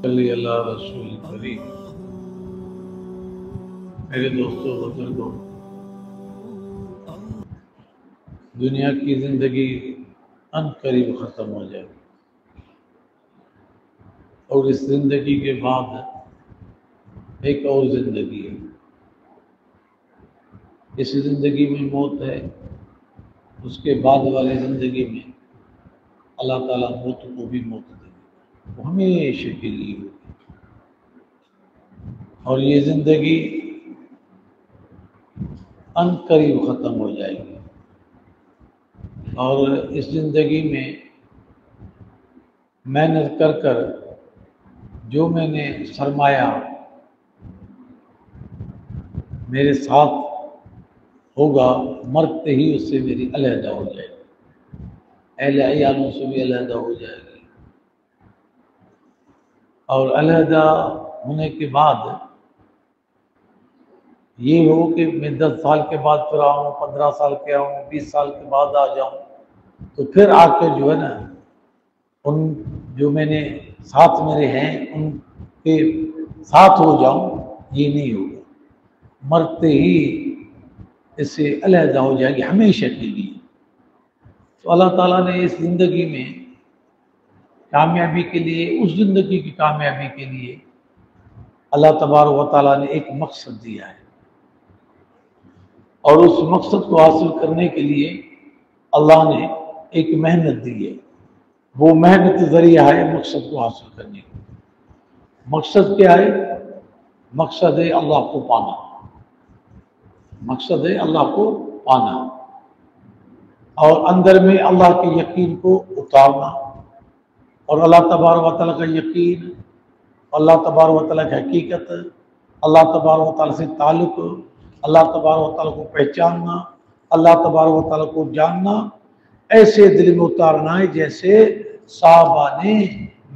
صلی اللہ رسول کریم۔ میرے دوستوں بزرگوں، دنیا کی زندگی ان قریب ختم ہو جائے گی، اور اس زندگی کے بعد ایک اور زندگی ہے۔ اس زندگی میں موت ہے، اس کے بعد والی زندگی میں اللہ تعالیٰ موت کو بھی موت دے گا، وہ ہمیشہ کے لیے ہوگی۔ اور یہ زندگی ان قریب ختم ہو جائے گی، اور اس زندگی میں محنت کر کر جو میں نے سرمایہ میرے ساتھ ہوگا، مرتے ہی اس سے میری علیحدہ ہو جائے گی، اہل عیالوں سے بھی علیحدہ ہو جائے گی۔ اور علیحدہ ہونے کے بعد یہ ہو کہ میں 10 سال کے بعد پھر آؤں، 15 سال کے آؤں، 20 سال کے بعد آ جاؤں، تو پھر آ کے جو ہے نا ان جو میں نے ساتھ میرے ہیں ان کے ساتھ ہو جاؤں، یہ نہیں ہوگا۔ مرتے ہی اس سے علیحدہ ہو جائے گی ہمیشہ کے لیے۔ تو اللہ تعالیٰ نے اس زندگی میں کامیابی کے لیے، اس زندگی کی کامیابی کے لیے اللہ تبارک و تعالیٰ نے ایک مقصد دیا ہے، اور اس مقصد کو حاصل کرنے کے لیے اللہ نے ایک محنت دی ہے۔ وہ محنت ذریعہ ہے مقصد کو حاصل کرنے کا۔ مقصد کیا ہے؟ مقصد ہے اللہ کو پانا، مقصد ہے اللہ کو پانا، اور اندر میں اللہ کے یقین کو اتارنا، اور اللہ تبارک و تعالیٰ کا یقین، اللہ تبارک و تعالیٰ کی حقیقت، اللہ تبارک و تعالیٰ سے تعلق، اللہ تبارک و تعالیٰ کو پہچاننا، اللہ تبارک و تعالیٰ کو جاننا، ایسے دل میں اتارنا ہے جیسے صحابہ نے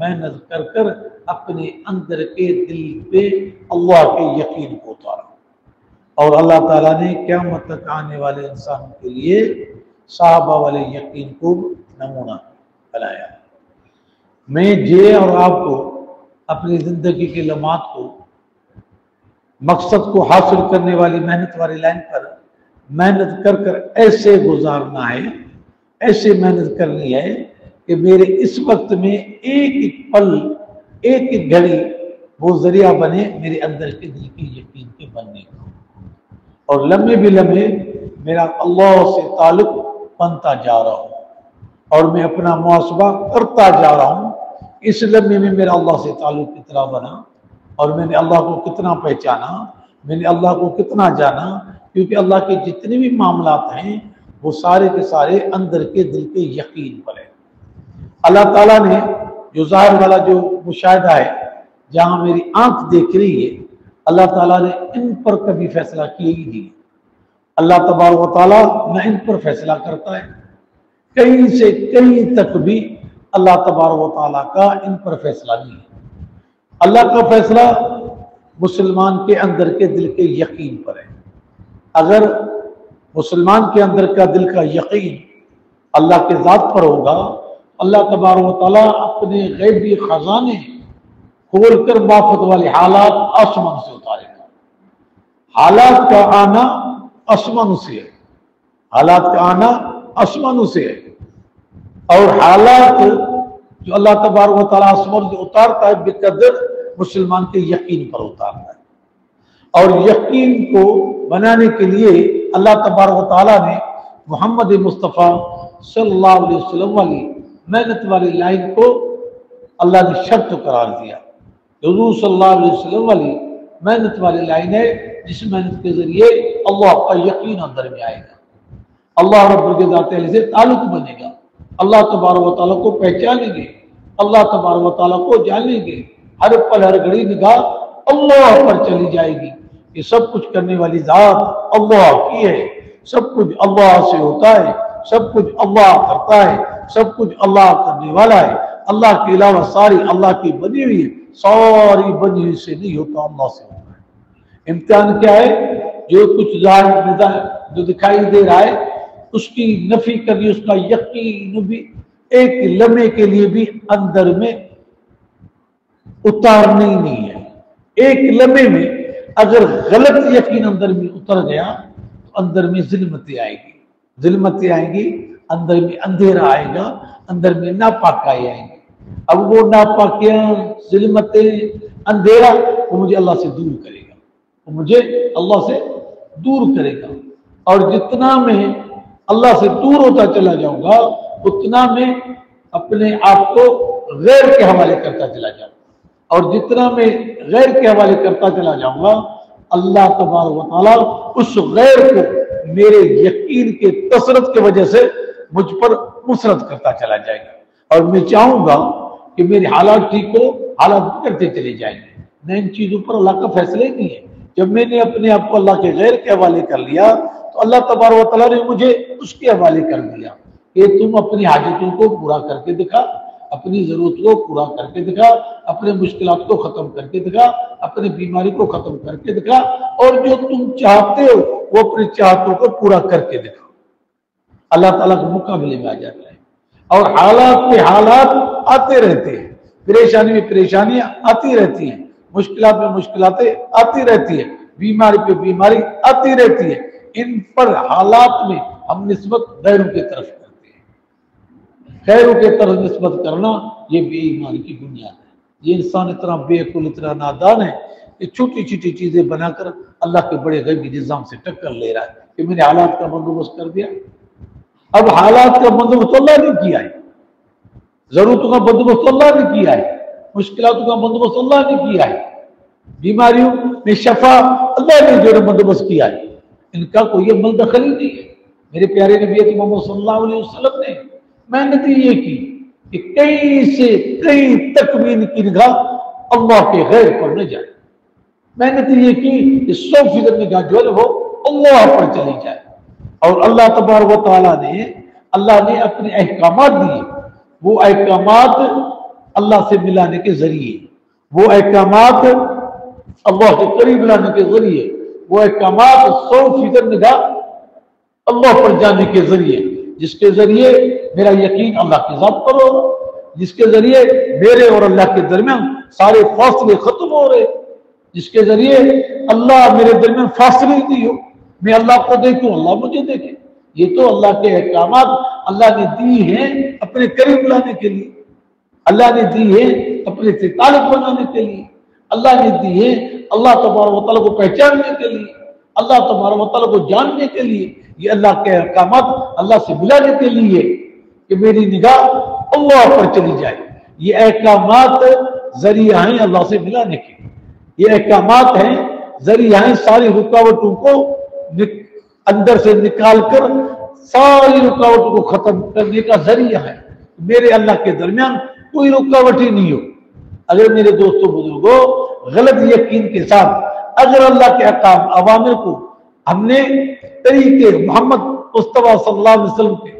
محنت کر کر اپنے اندر کے دل پہ اللہ کے یقین کو اتارا۔ اور اللہ تعالیٰ نے قیامت تک آنے والے انسان کے لیے صحابہ والے یقین کو نمونہ بنایا۔ میں جے اور آپ کو اپنی زندگی کے لمحات کو مقصد کو حاصل کرنے والی محنت والی لائن پر محنت کر کر ایسے گزارنا ہے، ایسے محنت کرنی ہے کہ میرے اس وقت میں ایک ایک پل، ایک ایک گھڑی وہ ذریعہ بنے میرے اندر کے دل کے یقین کے بننے کا، اور لمحے بھی لمحے میرا اللہ سے تعلق بنتا جا رہا ہوں، اور میں اپنا محاسبہ کرتا جا رہا ہوں اس لمحے میں میرا اللہ سے تعلق کتنا بنا، اور میں نے اللہ کو کتنا پہچانا، میں نے اللہ کو کتنا جانا، کیونکہ اللہ کے جتنے بھی معاملات ہیں وہ سارے کے سارے اندر کے دل کے یقین پر ہیں۔ اللہ تعالیٰ نے جو ظاہر والا جو مشاہدہ ہے، جہاں میری آنکھ دیکھ رہی ہے، اللہ تعالیٰ نے ان پر کبھی فیصلہ کیے ہی نہیں۔ اللہ تبارک و تعالیٰ نہ ان پر فیصلہ کرتا ہے، کہیں سے کہیں تک بھی اللہ تبارک و تعالیٰ کا ان پر فیصلہ نہیں ہے۔ اللہ کا فیصلہ مسلمان کے اندر کے دل کے یقین پر ہے۔ اگر مسلمان کے اندر کا دل کا یقین اللہ کے ذات پر ہوگا، اللہ تبارک و تعالیٰ اپنے غیبی خزانے کھول کر مافت والے حالات آسمان سے اتارے گا۔ حالات کا آنا آسمان سے ہے، حالات کا آنا آسمان سے ہے، اور حالات جو اللہ تبارک و تعالیٰ آسمان سے اتارتا ہے بقدر مسلمان کے یقین پر اتارتا ہے۔ اور یقین کو بنانے کے لیے اللہ تبارک و تعالیٰ نے محمد مصطفیٰ صلی اللہ علیہ وسلم والی محنت والی لائن کو اللہ نے شرط قرار دیا۔ حضور صلی اللہ علیہ وسلم والی محنت والی لائن ہے جس محنت کے ذریعے اللہ کا یقین اندر میں آئے گا، اللہ رب العزت سے تعلق بنے گا، اللہ تبارک و تعالیٰ کو پہچانیں گے، اللہ تبارک و تعالیٰ کو جانیں گے، ہر پل ہر گھڑی نگاہ اللہ پر چلی جائے گی کہ سب کچھ کرنے والی ذات اللہ کی ہے، سب کچھ اللہ سے ہوتا ہے، سب کچھ اللہ کرتا ہے، سب کچھ اللہ کرنے والا ہے. اللہ کے علاوہ ساری اللہ کی بنی ہوئی ہے، ساری بنی ہوئی سے نہیں ہوتا، اللہ سے ہوتا ہے. امتحان کیا ہے؟ جو کچھ ظاہر جو دکھائی دے رہا ہے اس کی نفی کرنی، اس کا یقین بھی ایک لمحے کے لیے بھی اندر میں اتارنی نہیں ہے. ایک لمحے میں اگر غلط یقین اندر میں اتر گیا تو اندر میں ظلمتیں آئے گی، ظلمتیں آئیں گی، اندر میں اندھیرا آئے گا، اندر میں ناپاکی آئیں گی. اب وہ ناپاکیاں، ظلمتیں، اندھیرا وہ مجھے اللہ سے دور کرے گا، وہ مجھے اللہ سے دور کرے گا. اور جتنا میں اللہ سے دور ہوتا چلا جاؤں گا اتنا میں اپنے آپ کو غیر کے حوالے کرتا چلا جاؤں گا، اور جتنا میں غیر کے حوالے کرتا چلا جاؤں گا اللہ تبارک و تعالیٰ اس غیر کو میرے یقین کے کثرت کی وجہ سے مجھ پر مسرت کرتا چلا جائے گا. اور میں چاہوں گا کہ میرے حالات ٹھیک ہو، حالات کرتے چلے جائیں گے. نہ ان چیزوں پر اللہ کا فیصلہ ہی نہیں ہے. جب میں نے اپنے آپ کو اللہ کے غیر کے حوالے کر لیا تو اللہ تبارک و تعالیٰ نے مجھے اس کے حوالے کر دیا کہ تم اپنی حاجتوں کو پورا کر کے دکھا، اپنی ضرورت کو پورا کر کے دکھا، اپنے مشکلات کو ختم کر کے دکھا، اپنی بیماری کو ختم کر کے دکھا، اور جو تم چاہتے ہو وہ اپنی چاہتوں کو پورا کر کے دکھا. اللہ تعالیٰ کے مقابلے میں آ جاتا ہے. اور حالات پہ حالات آتے رہتے ہیں، پریشانی میں پریشانیاں آتی رہتی ہیں، مشکلات میں مشکلات آتی رہتی ہیں، بیماری پہ بیماری آتی رہتی ہے. ان پر حالات میں ہم نسبت غیروں کی طرف کرتے ہیں. غیروں کی طرف نسبت کرنا یہ بے ایمانی کی بنیاد ہے. یہ انسان اتنا بے عقل، اتنا نادان ہے کہ چھوٹی چھوٹی چیزیں بنا کر اللہ کے بڑے غیبی نظام سے ٹکر لے رہا ہے کہ میں نے حالات کا بندوبست کر دیا. اب حالات کا بندوبست اللہ نے کیا ہے، ضرورتوں کا بندوبست اللہ نے کیا ہے، مشکلاتوں کا بندوبست اللہ نے کیا ہے، بیماریوں میں شفا اللہ نے جو بندوبست کیا ہے. ان کا کوئی عمل دخل ہی نہیں ہے. میرے پیارے نبی محمد صلی اللہ علیہ وسلم نے محنت یہ کی کہ کہیں سے کہیں تک بھی ان کی نگاہ اللہ کے غیر پر نہ جائے. محنت یہ کی کہ 100% نگاہ جو ہے وہ اللہ پر چلی جائے. اور اللہ تبارک و تعالیٰ نے اپنے احکامات دیے. وہ احکامات اللہ سے ملانے کے ذریعے، وہ احکامات اللہ کے قریب لانے کے ذریعے، وہ احکامات 100% نگاہ اللہ پر جانے کے ذریعے، جس کے ذریعے میرا یقین اللہ کی ذات پر ہو، جس کے ذریعے میرے اور اللہ کے درمیان سارے فاصلے ختم ہو رہے، جس کے ذریعے اللہ میرے درمیان فاصلے نہیں ہو، میں اللہ کو دیکھوں، اللہ مجھے دیکھے. یہ تو اللہ کے احکامات اللہ نے دی ہیں اپنے قریب لانے کے لیے، اللہ نے دی ہے اپنے سے تعلق بنانے کے لیے، اللہ نے دی ہے اللہ تبارک و تعالیٰ کو پہچاننے کے لیے، اللہ تبارک و تعالیٰ کو جاننے کے لیے. یہ اللہ کے احکامات اللہ سے ملانے کے لیے کہ میری نگاہ اللہ پر چلی جائے. یہ احکامات ذریعہ ہیں اللہ سے ملانے کے، یہ احکامات ہیں ذریعہ ہیں ساری رکاوٹوں کو اندر سے نکال کر ساری رکاوٹوں کو ختم کرنے کا ذریعہ ہے. میرے اللہ کے درمیان کوئی رکاوٹ ہی نہیں ہو. اگر میرے دوستوں بزرگوں غلط یقین کے ساتھ اگر اللہ کے احکام عوامر کو ہم نے طریقے محمد مصطفیٰ صلی اللہ علیہ وسلم کے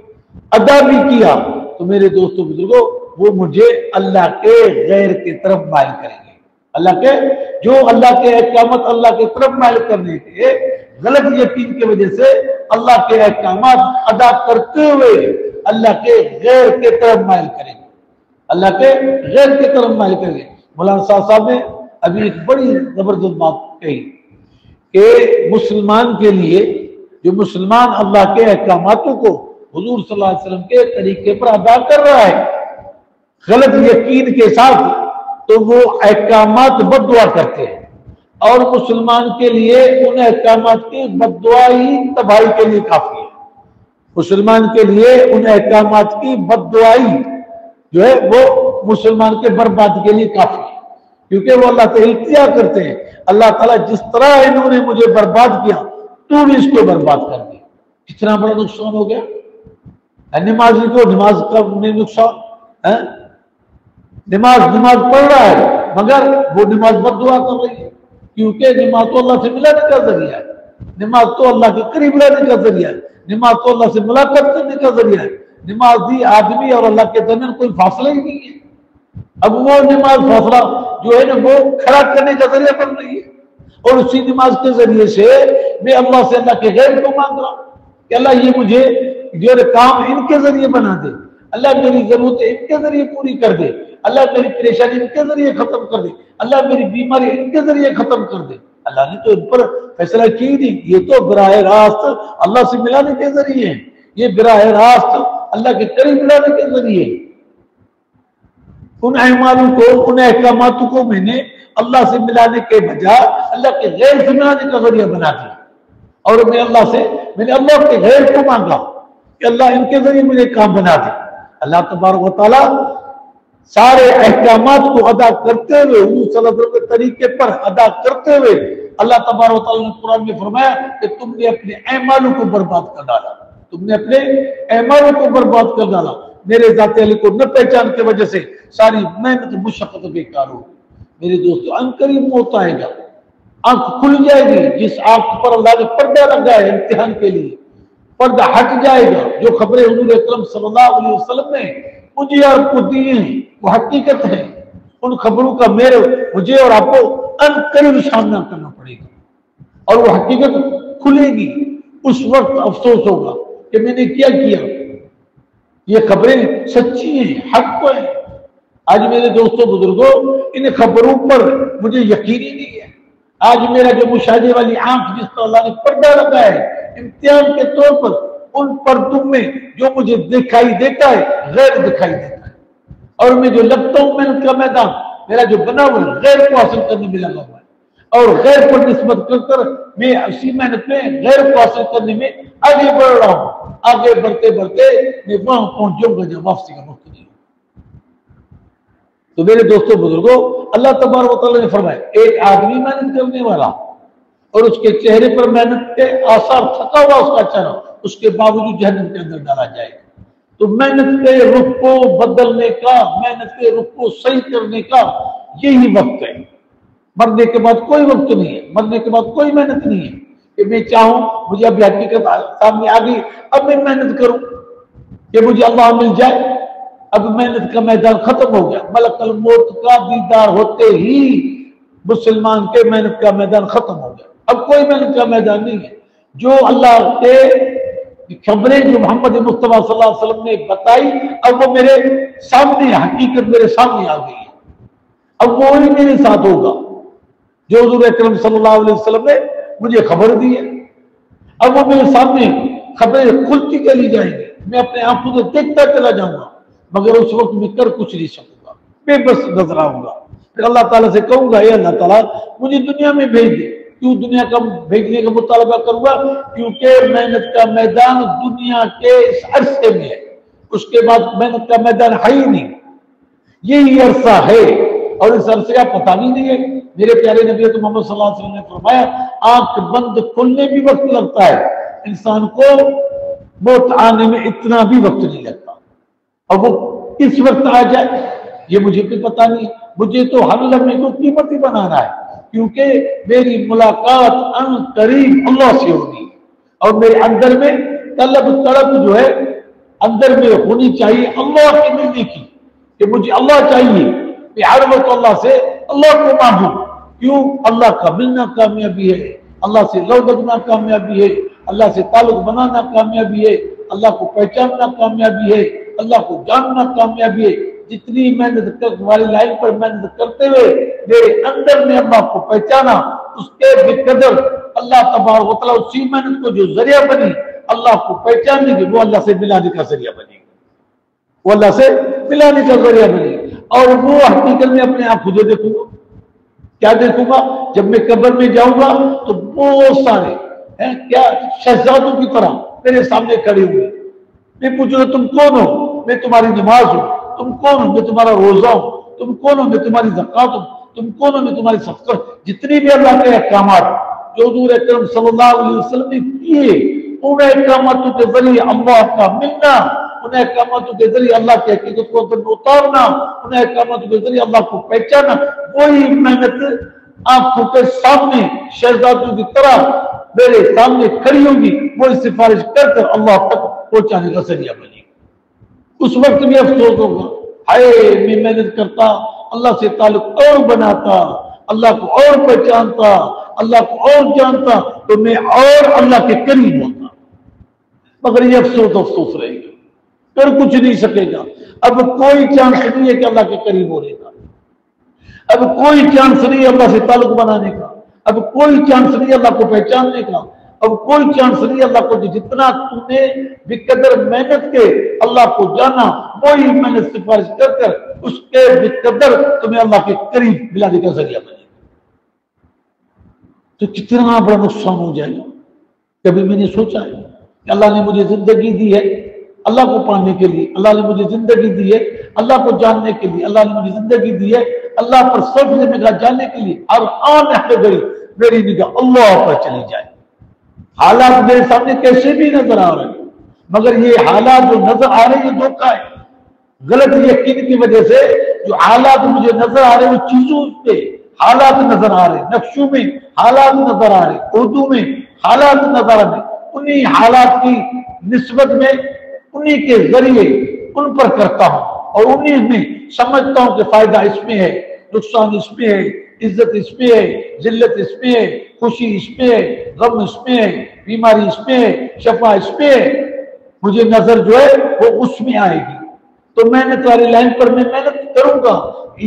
ادا بھی کیا تو میرے دوستوں بزرگوں وہ مجھے اللہ کے غیر کی طرف مائل کریں گے. اللہ کے احکامات اللہ کی طرف مائل کرنے کے غلط یقین کی وجہ سے اللہ کے احکامات ادا کرتے ہوئے اللہ کے غیر کی طرف مائل کریں گے، اللہ کے غیر کی طرف مائل کریں گے. مولانا صاحب نے ابھی ایک بڑی زبردست بات کہی کہ مسلمان کے لیے جو مسلمان اللہ کے احکاماتوں کو حضور صلی اللہ علیہ وسلم کے طریقے پر ادا کر رہا ہے غلط یقین کے ساتھ تو وہ احکامات بد دعا کرتے ہیں، اور مسلمان کے لیے ان احکامات کی بد دعا ہی تباہی کے لیے کافی ہے. مسلمان کے لیے ان احکامات کی بد دعائی جو ہے وہ مسلمان کے برباد کے لیے کافی ہے، کیونکہ وہ اللہ تعالیٰ التجا کرتے ہیں اللہ تعالیٰ جس طرح انہوں نے مجھے برباد کیا تو بھی اس کو برباد کر دیا. کتنا بڑا نقصان ہو گیا. نمازی کو نماز کا نقصان، نماز پڑھ رہا ہے مگر وہ نماز بد دعا کر رہی ہے، کیونکہ نماز تو اللہ سے ملانے کا ذریعہ ہے، نماز تو اللہ کے قریب لانے کا ذریعہ ہے، نماز تو اللہ سے ملاقات کرنے کا ذریعہ ہے. نماز دی آدمی اور اللہ کے درمیان کوئی فاصلہ ہی نہیں ہے. اب وہ نماز فاصلہ جو ہے نا وہ کھڑا کرنے کا ذریعہ بن رہی ہے، اور اسی نماز کے ذریعے سے میں اللہ سے اللہ کے غیر کو مانگ رہا ہوں کہ اللہ یہ مجھے جو کام ان کے ذریعے بنا دے، اللہ میری ضرورتیں ان کے ذریعے پوری کر دے، اللہ میری پریشانی ان کے ذریعے ختم کر دے، اللہ میری بیماری ان کے ذریعے ختم کر دے. اللہ نے تو ان پر فیصلہ کی نہیں، یہ تو براہ راست اللہ سے ملانے کے ذریعے ہیں، یہ براہ راست اللہ کے قریب ملانے کے ذریعے. ان اعمالوں کو، ان احکامات کو میں نے اللہ سے ملانے کے بجائے اللہ کے غیر سے ملانے کا ذریعہ بنا دیا، اور میں نے اللہ کے غیر کو مانگا کہ اللہ ان کے ذریعے مجھے کام بنا دے. اللہ تبارک و تعالیٰ سارے احکامات کو ادا کرتے ہوئے، حضور صلی اللہ علیہ وسلم کے طریقے پر ادا کرتے ہوئے، اللہ تبارک و تعالیٰ نے قرآن میں فرمایا کہ تم نے اپنے اعمالوں کو برباد کر ڈالا، تم نے اپنے اعمالوں کو برباد کر ڈالا، میرے ذات علی کو نہ پہچان کی وجہ سے ساری محنت مشقت بیکار ہو. میرے دوستو ان قریب موت آئے گا، آنکھ کھل جائے گی، جس آنکھ پر اللہ نے پردہ لگا ہے امتحان کے لیے، پردہ ہٹ جائے گا. جو خبریں حضور اکرم صلی اللہ علیہ وسلم نے مجھے اور آپ کو دی ہیں وہ حقیقت ہے. ان خبروں کا مجھے اور آپ کو ان قریب سامنا کرنا پڑے گا، اور وہ حقیقت کھلے گی. اس وقت افسوس ہوگا کہ میں نے کیا کیا. یہ خبریں سچی ہیں، حق کو ہیں. آج میرے دوستوں بزرگوں ان خبروں پر مجھے یقین ہی نہیں ہے. آج میرا جو مشاہدے والی آنکھ جس پر اللہ نے پردہ لگا ہے امتحان کے طور پر، ان پردوں میں جو مجھے دکھائی دیتا ہے غیر دکھائی دیتا ہے، اور میں جو لگتا ہوں محنت کا میدان میرا جو بنا ہوا ہے غیر کو حاصل کرنے میں لگا ہوا ہے، اور غیر پر نسبت کر میں اسی محنت میں غیر کو حاصل کرنے میں آگے بڑھ رہا ہوں. آگے بڑھتے بڑھتے میں وہاں پہنچ جاؤں گا جب واپسی کا وقت نہیں. تو میرے دوستوں بزرگوں اللہ تبارک و تعالیٰ نے فرمایا ایک آدمی محنت کرنے والا اور اس کے چہرے پر محنت کے آثار تھکا ہوا اس کا چہرہ، اس کے باوجود جہنم کے اندر ڈالا جائے گا. تو محنت کے رخ کو بدلنے کا، محنت کے رخ کو صحیح کرنے کا یہی وقت ہے. مرنے کے بعد کوئی وقت نہیں ہے، مرنے کے بعد کوئی محنت نہیں ہے کہ میں چاہوں مجھے اب حقیقت سامنے آ گئی اب میں محنت کروں کہ مجھے اللہ مل جائے. اب محنت کا میدان ختم ہو گیا. ملک الموت کا دیدار ہوتے ہی مسلمان کے محنت کا میدان ختم ہو گیا. اب کوئی محنت کا میدان نہیں ہے. جو اللہ کے خبریں جو محمد مصطفیٰ صلی اللہ علیہ وسلم نے بتائی اب وہ میرے سامنے، حقیقت میرے سامنے آ گئی ہے. اب وہی میرے ساتھ ہوگا جو حضور اکرم صلی اللہ علیہ وسلم نے مجھے خبر دی ہے. اب وہ میرے سامنے خبریں کھلتی چلی جائیں گی، میں اپنے آنکھوں سے دیکھتا چلا جاؤں گا، مگر اس وقت میں کر کچھ نہیں سکوں گا، میں بس نظر آؤں گا. پھر اللہ تعالیٰ سے کہوں گا اے اللہ تعالیٰ مجھے دنیا میں بھیج دے. کیوں دنیا کا بھیجنے کا مطالبہ کروں گا؟ کیونکہ محنت کا میدان دنیا کے اس عرصے میں ہے، اس کے بعد محنت کا میدان ہے ہی نہیں. یہی عرصہ ہے اور اس عرصے کا پتہ نہیں ہے. میرے پیارے نبی محمد صلی اللہ علیہ وسلم نے فرمایا آنکھ بند کھلنے بھی وقت لگتا ہے، انسان کو موت آنے میں اتنا بھی وقت نہیں لگتا. اور وہ کس وقت آ جائے یہ مجھے بھی پتہ نہیں. مجھے تو ہر لمحے کو قیمتی بنانا ہے، کیونکہ میری ملاقات ان قریب اللہ سے ہوگی، اور میرے اندر میں طلب تڑپ جو ہے اندر میں ہونی چاہیے اللہ کے ملنے کی، کہ مجھے اللہ چاہیے. میں ہر وقت اللہ سے اللہ کو مانگوں. کیوں؟ اللہ کا ملنا کامیابی ہے، اللہ سے لو لگنا کامیابی ہے، اللہ سے تعلق بنانا کامیابی ہے، اللہ کو پہچاننا کامیابی ہے، اللہ کو جاننا کامیابی ہے. جتنی محنت والی لائن پر محنت کرتے ہوئے میرے اندر میں اللہ کو پہچانا، اس کے بقدر اللہ تبارک و تعالیٰ اسی محنت کو جو ذریعہ بنی اللہ کو پہچاننے کی وہ اللہ سے ملانے کا ذریعہ بنی، وہ اللہ سے ملانے کا ذریعہ بنی. اور وہ حقیقت میں اپنے آپ خود دیکھوں گا. کیا دیکھوں گا؟ جب میں قبر میں جاؤں گا تو بہت سارے کیا شہزادوں کی طرح میرے سامنے کھڑے ہوئے. میں پوچھوں گا تم کون ہو؟ میں تمہاری نماز ہوں. تم کون ہو؟ میں تمہارا روزہ ہوں. تم کون ہو؟ میں تمہاری زکات ہوں. تم کون ہو؟ میں تمہاری صدقہ. جتنی بھی اللہ کے احکامات جو حضور اکرم صلی اللہ علیہ وسلم نے کیے ان احکاماتوں کے ذریعے اللہ کا ملنا، ان احکاماتوں کے ذریعے اللہ کی حقیقت کو اندر اتارنا، ان احکاماتوں کے ذریعے اللہ کو پہچانا، وہی محنت آنکھوں کے سامنے شہزادوں کی طرح میرے سامنے کھڑی ہوگی. وہی سفارش کر کر اللہ تک پہنچانے کا ذریعہ بنے. اس وقت بھی افسوس ہوگا، ہائے میں محنت کرتا، اللہ سے تعلق اور بناتا، اللہ کو اور پہچانتا، اللہ کو اور جانتا تو میں اور اللہ کے قریب ہوتا، مگر یہ افسوس رہے گا، کر کچھ نہیں سکے گا۔ اب کوئی چانس نہیں ہے کہ اللہ کے قریب ہونے کا، اب کوئی چانس نہیں ہے اللہ سے تعلق بنانے کا، اب کوئی چانس نہیں ہے اللہ کو پہچاننے کا، اب کوئی چانس نہیں ہے اللہ کو جتنا تو نے بقدر محنت کے اللہ کو جانا، وہی محنت سفارش کر کر اس کے بقدر تمہیں اللہ کے قریب ملانے کا ذریعہ بنے گا۔ تو کتنا بڑا نقصان ہو جائے گا۔ کبھی میں نے سوچا ہے کہ اللہ نے مجھے زندگی دی ہے اللہ کو پانے کے لیے، اللہ نے مجھے زندگی دی ہے اللہ کو جاننے کے لیے، اللہ نے مجھے زندگی دی ہے اللہ پر سب سے نگاہ جاننے کے لیے، اور آن ہے میری نگاہ اللہ پر چلی جائے۔ حالات میرے سامنے کیسے بھی نظر آ رہے ہیں، مگر یہ حالات جو نظر آ رہے ہیں یہ دھوکہ ہے، غلط یقین کی وجہ سے جو حالات مجھے نظر آ رہے ہیں وہ چیزوں پہ حالات نظر آ رہے ہیں، نقشوں میں حالات نظر آ رہے ہیں، اردو میں حالات نظر آ رہے ہیں، انہی حالات کی نسبت میں انہی کے ذریعے ان پر کرتا ہوں اور انہی میں سمجھتا ہوں کہ فائدہ اس میں ہے، نقصان اس میں ہے، عزت اس میں ہے، ذلت اس میں ہے، خوشی اس میں ہے، غم اس میں ہے، بیماری اس میں ہے، شفا اس میں ہے، مجھے نظر جو ہے وہ اس میں آئے گی۔ تو محنت والی لائن پر میں محنت کروں گا،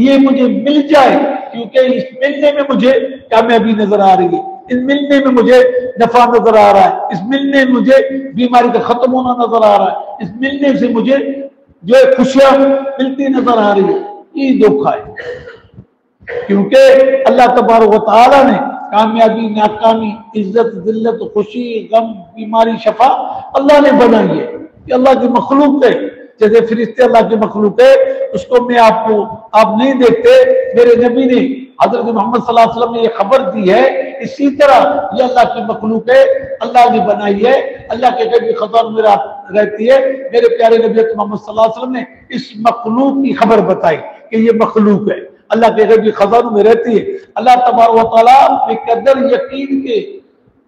یہ مجھے مل جائے، کیونکہ اس ملنے میں مجھے کامیابی نظر آ رہی ہے، اس ملنے میں مجھے نفع نظر آ رہا ہے، اس ملنے میں مجھے بیماری کا ختم ہونا نظر آ رہا ہے، اس ملنے سے مجھے جو خوشیاں ملتی نظر آ رہی ہے، یہ دھوکہ ہے۔ کیونکہ اللہ تبارک و تعالیٰ نے کامیابی، ناکامی، عزت، ذلت، خوشی، غم، بیماری، شفا اللہ نے بنائی ہے، یہ اللہ کی مخلوق ہے۔ جیسے فرشتے اللہ کی مخلوق ہے، اس کو میں آپ نہیں دیکھتے، میرے نبی نے حضرت محمد صلی اللہ علیہ وسلم نے یہ خبر دی ہے، اسی طرح یہ اللہ کی مخلوق ہے، اللہ نے بنائی ہے، اللہ کے غیبی خزانوں میں رہتی ہے۔ میرے پیارے نبی محمد صلی اللہ علیہ وسلم نے اس مخلوق کی خبر بتائی کہ یہ مخلوق ہے، اللہ کے غیبی خزانوں میں رہتی ہے۔ اللہ تبارک و تعالیٰ بقدر یقین کے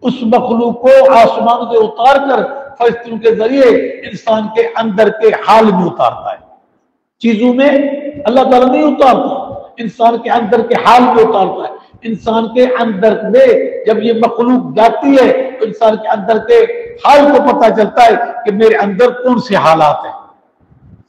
اس مخلوق کو آسمان سے اتار کر فرشتوں کے ذریعے انسان کے اندر کے حال میں اتارتا ہے، چیزوں میں اللہ تعالیٰ نہیں اتارتا، انسان کے اندر کے حال میں اتارتا ہے۔ انسان کے اندر میں جب یہ مخلوق جاتی ہے تو انسان کے اندر کے حال کو پتہ چلتا ہے کہ میرے اندر کون سے حالات ہیں،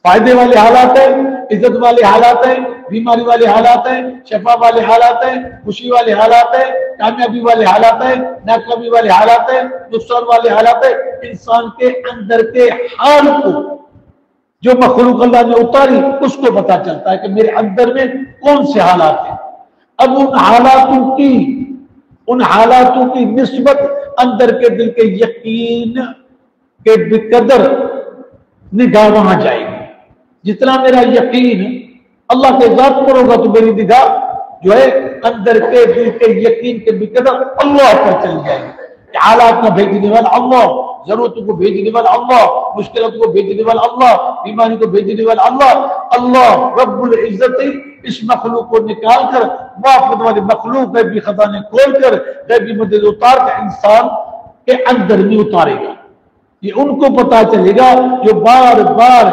فائدے والے حالات ہیں، عزت والے حالات ہیں، بیماری والے حالات ہیں، شفا والے حالات ہیں، خوشی والے حالات ہیں، کامیابی والے حالات ہیں، ناکامی والے حالات ہیں، نقصان والے حالات ہیں۔ انسان کے اندر کے حال کو جو مخلوق اللہ نے اتاری اس کو پتہ چلتا ہے کہ میرے اندر میں کون سے حالات ہیں۔ اب ان حالاتوں کی نسبت اندر کے دل کے یقین کے بقدر نگاہ وہاں جائے گی۔ جتنا میرا یقین اللہ کے ذات پر ہوگا تو میری نگاہ جو ہے اندر کے دل کے یقین کے بقدر اللہ پر چل جائے گی۔ حالات کو بھیجنے والا اللہ، ضرورتوں کو بھیجنے والا اللہ، مشکلات کو بھیجنے والا اللہ، بیماری کو بھیجنے والا اللہ، اللہ رب العزت اس مخلوق کو نکال کر وافد والی مخلوق غیبی خزانے کھول کر غیبی مدد اتار کر انسان کے اندر میں اتارے گا۔ یہ ان کو پتا چلے گا جو بار بار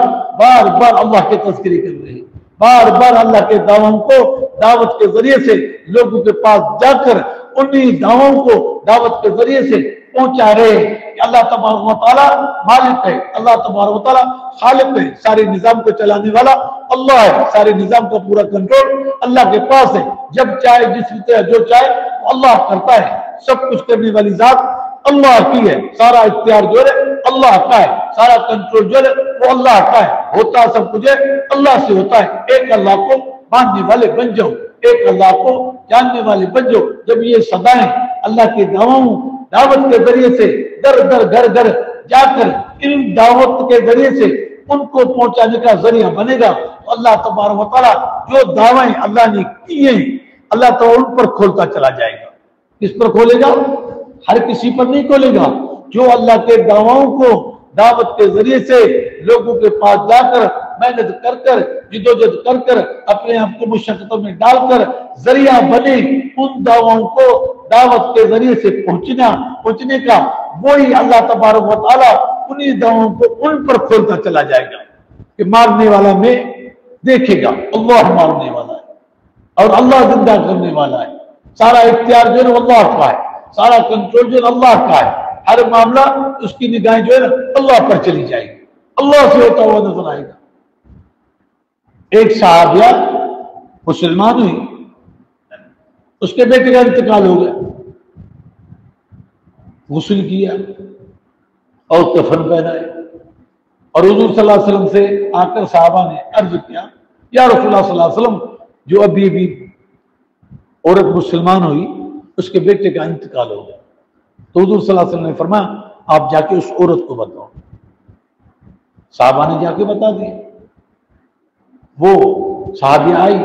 اللہ کے تذکرے کر رہے ہیں، بار بار اللہ کے دعووں کو دعوت کے ذریعے سے لوگوں کے پاس جا کر انہی دعووں کو دعوت کے ذریعے سے پہنچا رہے ہیں کہ اللہ تبارک و تعالیٰ مالک ہے، اللہ تبارک و تعالیٰ خالق ہے، سارے نظام کو چلانے والا اللہ ہے، سارے نظام کا پورا کنٹرول اللہ کے پاس ہے، جب چاہے جس طرح جو چاہے وہ اللہ کرتا ہے، سب کچھ کرنے والی ذات اللہ کی ہے، سارا اختیار جو ہے اللہ کا ہے، سارا کنٹرول جو ہے وہ اللہ کا ہے، ہوتا سب کچھ ہے اللہ سے ہوتا ہے۔ ایک اللہ کو ماننے والے بن جاؤ، ایک اللہ کو جاننے والے بن جاؤ۔ جب یہ صدائیں اللہ کے دعوت کے ذریعے سے در در گھر گھر جا کر ان دعوت کے ذریعے سے ان کو پہنچانے کا ذریعہ بنے گا تو اللہ تبارک و تعالیٰ جو دعویں اللہ نے کی ہیں اللہ تعالیٰ ان پر کھولتا چلا جائے گا۔ کس پر کھولے گا؟ ہر کسی پر نہیں کھولے گا، جو اللہ کے دعووں کو دعوت کے ذریعے سے لوگوں کے پاس جا کر محنت کر کر جدوجہد کر کر اپنے آپ کو مشقتوں میں ڈال کر ذریعہ بنے ان دعووں کو دعوت کے ذریعے سے پہنچنے کا، وہی اللہ تبارک و تعالیٰ انہی دعووں کو ان پر کھولتا چلا جائے گا۔ کہ مارنے والا میں دیکھے گا اللہ مارنے والا ہے اور اللہ زندہ کرنے والا ہے، سارا اختیار جو ہے اللہ کا ہے، سارا کنٹرول جو ہے اللہ کا ہے، ہر معاملہ اس کی نگاہیں جو ہے نا اللہ پر چلی جائے گی، اللہ سے ہوتا ہوا نظر آئے گا۔ ایک صحابیہ مسلمان ہوئی، اس کے بیٹے کا انتقال ہو گیا، غسل کیا اور کفن پہنائے اور حضور صلی اللہ علیہ وسلم سے آ کر صحابہ نے عرض کیا یا رسول اللہ صلی اللہ علیہ وسلم، جو ابھی عورت مسلمان ہوئی اس کے بیٹے کا انتقال ہو گیا، تو حضور صلی اللہ علیہ وسلم نے فرمایا آپ جا کے اس عورت کو بتاؤ۔ صحابہ نے جا کے بتا دیا، وہ صحابی آئی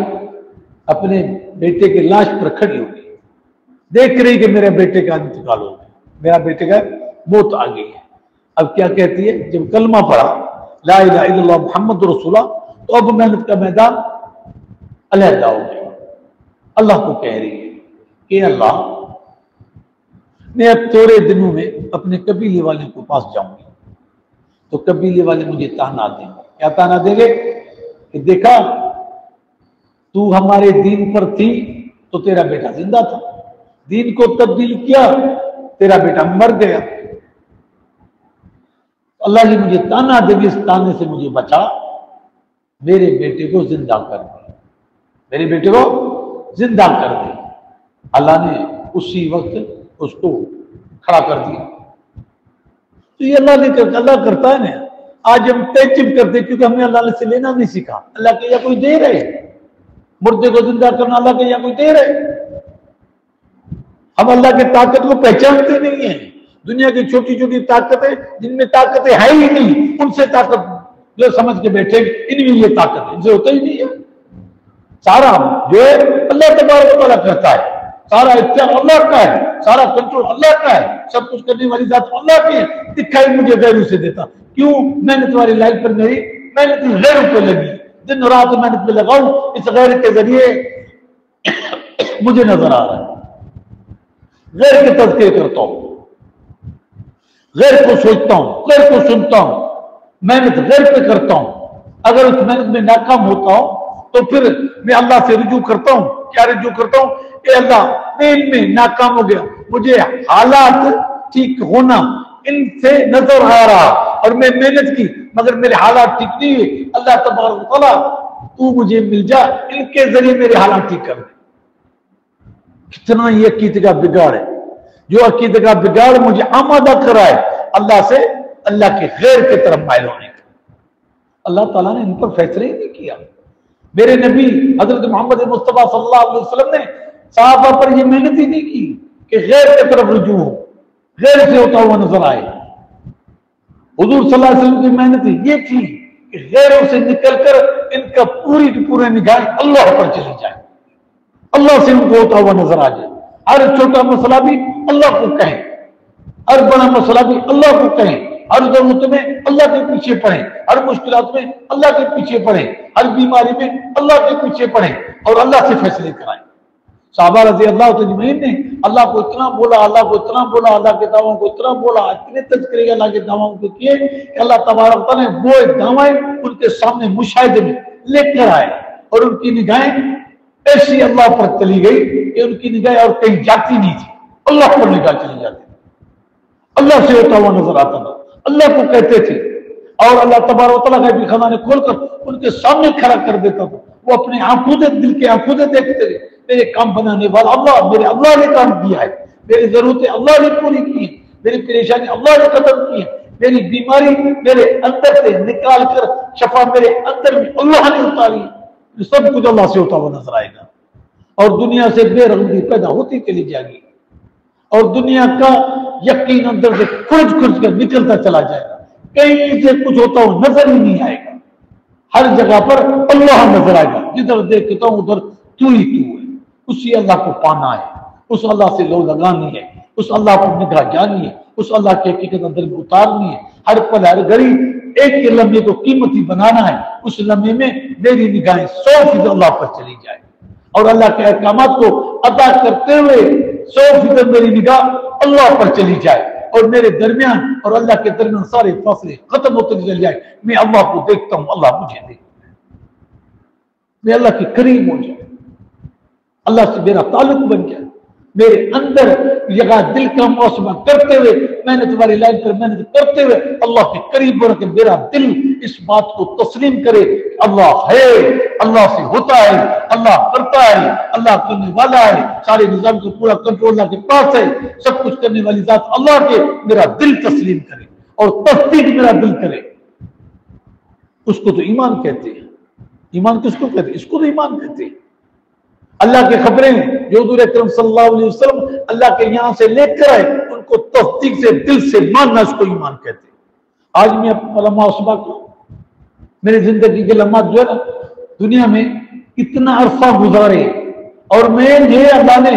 اپنے بیٹے کے لاش پر کھڑی ہو گئی، دیکھ رہی کہ میرے بیٹے کا انتقال ہو گیا، میرا بیٹے کا موت آ گئی ہے۔ اب کیا کہتی ہے؟ جب کلمہ پڑھا لا الہ الا اللہ محمد رسول اللہ، تو اب محنت کا میدان علیحدہ ہو گیا۔ اللہ کو کہہ رہی ہے کہ اللہ میں اب تھوڑے دنوں میں اپنے قبیلے والے کو پاس جاؤں گی، تو قبیلے والے مجھے تانا دیں گے۔ کیا تانا دیں گے؟ کہ دیکھا تو ہمارے دین پر تھی تو تیرا بیٹا زندہ تھا، دین کو تبدیل کیا تیرا بیٹا مر گیا، اللہ جی مجھے تانا دے گی، اس تانے سے مجھے بچا، میرے بیٹے کو زندہ کر دے، میرے بیٹے کو زندہ کر دے۔ اللہ نے اسی وقت اس کو کھڑا کر دیا۔ تو یہ اللہ نے کرتا، اللہ کرتا ہے نا۔ آج ہم تعجب کرتے کیونکہ ہمیں اللہ سے لینا نہیں سیکھا۔ اللہ کے یا کوئی دے رہے، مردے کو زندہ کرنا اللہ کے یا کوئی دے رہے، ہم اللہ کی طاقت کو پہچانتے نہیں ہیں۔ دنیا کی چھوٹی چھوٹی طاقتیں جن میں طاقتیں ہے ہی نہیں، ان سے طاقت جو سمجھ کے بیٹھے ان میں یہ طاقت ہے، ان سے ہوتا ہی نہیں ہے۔ سارا جو ہے اللہ تبارک و تعالیٰ کرتا ہے، سارا اختیار اللہ کا ہے، سارا کنٹرول اللہ کا ہے، سب کچھ کرنے والی ذات اللہ کی ہے۔ دکھائی مجھے غیروں سے دیتا، کیوں؟ میں نے تمہاری لائف پر میری محنت غیروں پہ لگی، دن رات محنت پہ لگاؤں، اس غیر کے ذریعے مجھے نظر آ رہا ہے، غیر کے تذکرے کرتا ہوں، غیر کو سوچتا ہوں، غیر کو سنتا ہوں، محنت غیر پہ کرتا ہوں۔ اگر اس محنت میں ناکام ہوتا ہوں تو پھر میں اللہ سے رجوع کرتا ہوں۔ کیا رجوع کرتا ہوں؟ اے اللہ میں ان میں ناکام ہو گیا، مجھے حالات ٹھیک ہونا ان سے نظر آ رہا اور میں محنت کی مگر میرے حالات ٹھیک نہیں ہوئے، اللہ تبارک و تعالیٰ تو مجھے مل جا، ان کے ذریعے میرے حالات ٹھیک کر دے۔ کتنا یہ عقیدے کا بگاڑ ہے، جو عقیدے کا بگاڑ مجھے آمادہ کرا ہے اللہ سے، اللہ کے غیر کی طرف مائل ہونے کا۔ اللہ تعالیٰ نے ان پر فیصلہ ہی نہیں کیا۔ میرے نبی حضرت محمد مصطفیٰ صلی اللہ علیہ وسلم نے صحابہ پر یہ محنت ہی نہیں کی کہ غیر کی طرف رجوع ہو، غیر سے ہوتا ہوا نظر آئے۔ حضور صلی اللہ علیہ وسلم کی محنت یہ تھی کہ غیروں سے نکل کر ان کا پوری کی پورے نگاہ اللہ پر چلی جائے، اللہ سے ان کو ہوتا ہوا نظر آ جائے۔ ہر چھوٹا مسئلہ بھی اللہ کو کہیں، ہر بڑا مسئلہ بھی اللہ کو کہیں، ہر ضرورت میں اللہ کے پیچھے پڑھیں، ہر مشکلات میں اللہ کے پیچھے پڑھیں، ہر بیماری میں اللہ کے پیچھے پڑھیں اور اللہ سے فیصلے کرائیں۔ صحابہ رضی اللہ عنہم نے اللہ کو اتنا بولا، اللہ کو اتنا بولا، اللہ کے دعووں کو اتنا بولا، اتنے تذکرے اللہ کے دعووں کو کیے کہ اللہ تبارک تعالیٰ نے وہ دعویں ان کے سامنے مشاہدے میں لے کر آئے اور ان کی نگاہیں ایسی اللہ پر چلی گئی کہ ان کی نگاہیں اور کہیں جاتی نہیں تھی، اللہ پر نگاہ چلی جاتی، اللہ سے ہوتا ہوا نظر آتا تھا، اللہ کو کہتے تھے اور اللہ تبارک تعالیٰ کا بھی خزانے کھول کر ان کے سامنے کھڑا کر دیتا تھا۔ وہ اپنے آنکھوں سے، دل کے آنکھوں سے دیکھتے تھے، میرے کام بنانے والا اللہ، میرے اللہ نے کام کیا ہے، میری ضرورتیں اللہ نے پوری کی ہیں، میری پریشانی اللہ نے ختم کی ہے، میری بیماری میرے اندر سے نکال کر شفا میرے اندر میں اللہ نے اتاری ہے، سب کچھ اللہ سے ہوتا ہوا نظر آئے گا اور دنیا سے بے رغبتی پیدا ہوتی چلی جائے گی اور دنیا کا یقین اندر سے کھرج کھرج کر نکلتا چلا جائے گا، کہیں سے کچھ ہوتا ہو نظر ہی نہیں آئے گا، ہر جگہ پر اللہ نظر آئے گا، جدھر دیکھتا ہوں ادھر تو ہی تو ہے۔ اسی اللہ کو پانا ہے، اس اللہ سے لو لگانی ہے، اس اللہ پر نگاہ جانی ہے، اس اللہ کی حقیقت اندر میں اتارنی ہے، ہر پل ہر گھڑی ایک لمحے کو قیمتی بنانا ہے، اس لمحے میں میری نگاہیں 100% اللہ پر چلی جائے اور اللہ کے احکامات کو ادا کرتے ہوئے 100% میری نگاہ اللہ پر چلی جائے اور میرے درمیان اور اللہ کے درمیان سارے فاصلے ختم ہوتے چلے جائے، میں اللہ کو دیکھتا ہوں، اللہ مجھے دیکھتا ہے، میں اللہ کے قریب ہو جاؤں، اللہ سے میرا تعلق بن جائے، میرے اندر یہ دل کا محاسبہ کرتے ہوئے، محنت والی لائن پر محنت کرتے ہوئے اللہ کے قریب ہو کے میرا دل اس بات کو تسلیم کرے کہ اللہ ہے، اللہ سے ہوتا ہے، اللہ کرتا ہے، اللہ کرنے والا ہے، سارے نظام کو پورا کنٹرول اللہ کے پاس ہے، سب کچھ کرنے والی ذات اللہ کے، میرا دل تسلیم کرے اور تصدیق میرا دل کرے۔ اس کو تو ایمان کہتے ہیں۔ ایمان کس کو کہتے ہیں؟ اس کو تو ایمان کہتے ہیں۔ اللہ کے خبریں جو حضور اکرم صلی اللہ علیہ وسلم اللہ کے یہاں سے لے کر آئے، ان کو تصدیق سے دل سے ماننا، اس کو ایمان کہتے ہیں۔ آج میں علماء صبح کو میری زندگی کے لمحات جو ہے نا دنیا میں اتنا عرصہ گزارے، اور میں یہ اللہ نے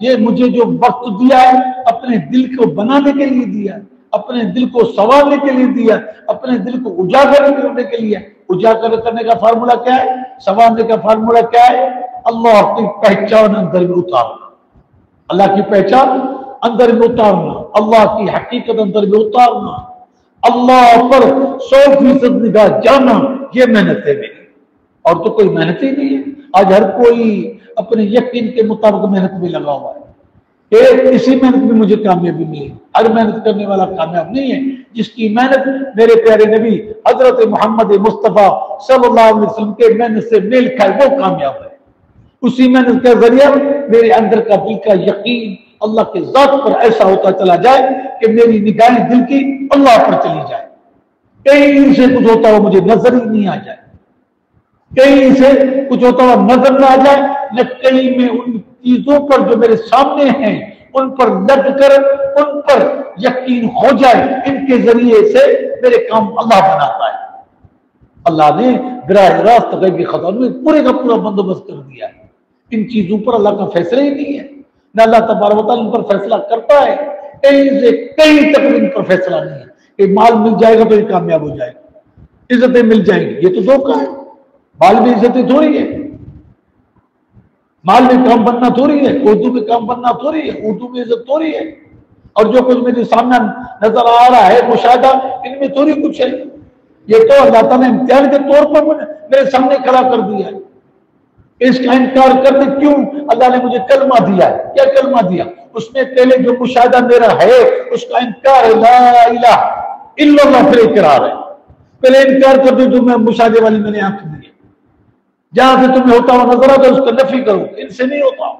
یہ مجھے جو وقت دیا ہے اپنے دل کو بنانے کے لیے دیا، اپنے دل کو سنوارنے کے لیے دیا، اپنے دل کو اجاگر کرنے کے لیے۔ اجاگر کرنے کا فارمولہ کیا ہے؟ سنوارنے کا فارمولہ کیا ہے؟ اللہ کی پہچان اندر میں اتارنا، اللہ کی پہچان اندر میں اتارنا، اللہ کی حقیقت اندر میں اتارنا، اللہ پر 100% نگاہ جانا، یہ محنت ہے میری، اور تو کوئی محنت ہی نہیں ہے۔ آج ہر کوئی اپنے یقین کے مطابق محنت میں لگا ہوا ہے کہ اسی محنت میں مجھے کامیابی ملی۔ ہر محنت کرنے والا کامیاب نہیں ہے۔ جس کی محنت میرے پیارے نبی حضرت محمد مصطفیٰ صلی اللہ علیہ وسلم کے محنت سے میل کھائے، وہ کامیاب ہے۔ اسی محنت کا ذریعہ میرے اندر کا دل کا یقین اللہ کے ذات پر ایسا ہوتا چلا جائے کہ میری نگاہیں دل کی اللہ پر چلی جائے، کہیں سے کچھ ہوتا ہوا مجھے نظر ہی نہیں آ جائے، کہیں سے کچھ ہوتا ہوا نظر نہ آ جائے، نہ کہیں میں ان چیزوں پر جو میرے سامنے ہیں ان پر لگ کر ان پر یقین ہو جائے، ان کے ذریعے سے میرے کام اللہ بناتا ہے۔ اللہ نے براہ راست غیبی خزانوں میں پورے کا پورا بندوبست کر دیا ہے۔ ان چیزوں پر اللہ کا فیصلہ ہی نہیں ہے، نہ اللہ تبارک و تعالیٰ ان پر فیصلہ کرتا ہے، کہیں سے کہیں تک ان پر فیصلہ نہیں ہے کہ مال مل جائے گا تو یہ کامیاب ہو جائے گا، عزتیں مل جائیں گی، یہ تو دھوکہ ہے۔ مال میں عزتیں تھوڑی ہے، مال میں کام بننا تھوڑی ہے، اردو میں کام بننا تھوڑی ہے، اردو میں عزت تھوڑی ہے، اور جو کچھ میرے سامنے نظر آ رہا ہے مشاہدہ، ان میں تھوڑی کچھ ہے۔ یہ تو اللہ تعالیٰ نے امتحان کے طور پر میرے سامنے کھڑا کر دیا ہے۔ اس کا انکار کرنے کیوں؟ اللہ نے مجھے کلمہ دیا ہے۔ کیا کلمہ دیا؟ اس میں پہلے جو مشاہدہ میرا ہے اس کا انکار ہے، لا الہ الا اللہ، پھر اقرار ہے۔ پہلے انکار کر دو جو میں مشاہدے والی میں نے آنکھ دی ہے، جہاں سے تمہیں ہوتا ہوا نظر آتا اس کا نفی کرو، ان سے نہیں ہوتا،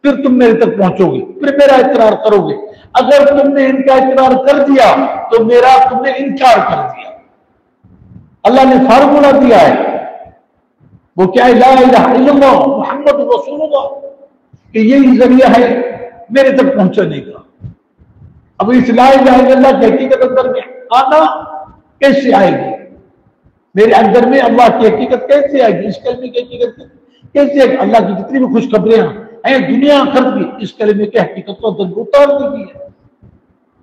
پھر تم میرے تک پہنچو گے، پھر میرا اقرار کرو گے۔ اگر تم نے ان کا اقرار کر دیا تو میرا تم نے انکار کر دیا۔ اللہ نے فارمولہ دیا ہے، وہ کیا ہے؟ لا الہ الا اللہ محمد رسول اللہ، کہ یہی ذریعہ ہے میرے تک پہنچنے کا۔ اب اس لا الہ الا اللہ کی حقیقت اندر میں آنا کیسے آئے گی؟ میرے اندر میں اللہ کی حقیقت کیسے آئے گی؟ اس کلمے کی حقیقت کیسے آئے گی؟ اللہ کی جتنی بھی خوشخبریاں ہیں دنیا آخرت کی، اس کلمے کی حقیقت کو اندر اتار دی ہے۔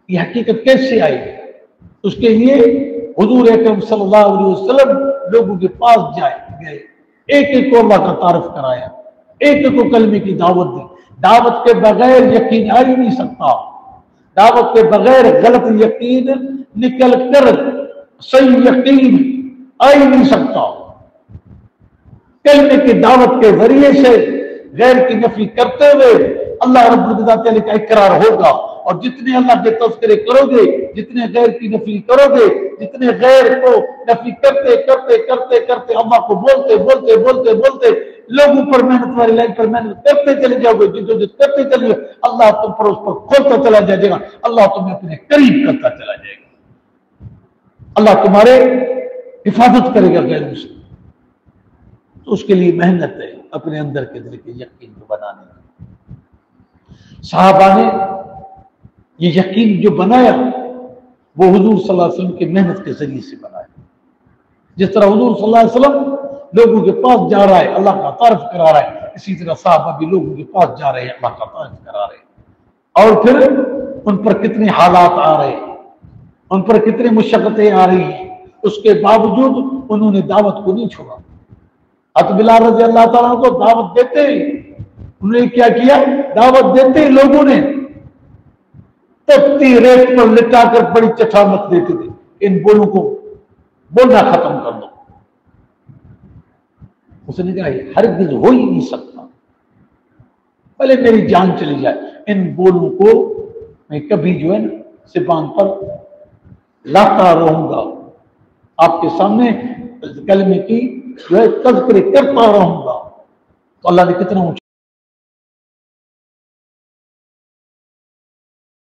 یہ حقیقت کیسے آئے گی؟ اس کے لیے حضور اکرم صلی اللہ علیہ وسلم لوگوں کے پاس گئے، ایک ایک کو اللہ کا تعارف کرایا، ایک ایک کو کلمے کی دعوت دی۔ دعوت کے بغیر یقین آ ہی نہیں سکتا، دعوت کے بغیر غلط یقین نکل کر صحیح یقین آ ہی نہیں سکتا۔ کلمے کی دعوت کے ذریعے سے غیر کی نفی کرتے ہوئے اللہ رب العزت کا اقرار ہوگا، اور جتنے اللہ کے تذکرے کرو گے، جتنے غیر کی نفی کرو گے، جتنے غیر کو نفی کرتے کرتے کرتے کرتے اللہ کو بولتے بولتے بولتے بولتے لوگوں پر محنت والی لائن پر محنت کرتے چلے جاؤ گے، جدوجہد کرتے چلے جاؤ، اللہ تم پر اس پر کھولتا چلا جائے گا، اللہ تمہیں اپنے قریب کرتا چلا جائے گا، اللہ تمہارے حفاظت کرے گا غیر مسلم۔ تو اس کے لیے محنت ہے اپنے اندر کے دل کے یقین کو بنانے کی۔ صحابہ نے یہ یقین جو بنایا وہ حضور صلی اللہ علیہ وسلم کی محنت کے ذریعے سے بنایا۔ جس طرح حضور صلی اللہ علیہ وسلم لوگوں کے پاس جا رہا ہے، اللہ کا تعارف کرا رہا ہے، اسی طرح صحابہ بھی لوگوں کے پاس جا رہے ہیں، اللہ کا تعارف کرا رہے ہیں، اور پھر ان پر کتنے حالات آ رہے ہیں، ان پر کتنے مشقتیں آ رہی ہیں، اس کے باوجود انہوں نے دعوت کو نہیں چھوڑا۔ حضرت بلال رضی اللہ تعالیٰ کو دعوت دیتے، انہوں نے کیا کیا؟ دعوت دیتے لوگوں نے تپتی ریت پر لٹا کر بڑی چٹا مت دیتے تھے، ان بولوں کو بولنا ختم کر دو۔ اس نے کہا یہ ہرگز ہو ہی نہیں سکتا، پہلے میری جان چلی جائے، ان بولوں کو میں کبھی جو ہے نا زبان پر لاتا رہوں گا، آپ کے سامنے کلمے کی جو ہے تذکرے کرتا رہوں گا۔ تو اللہ نے کتنا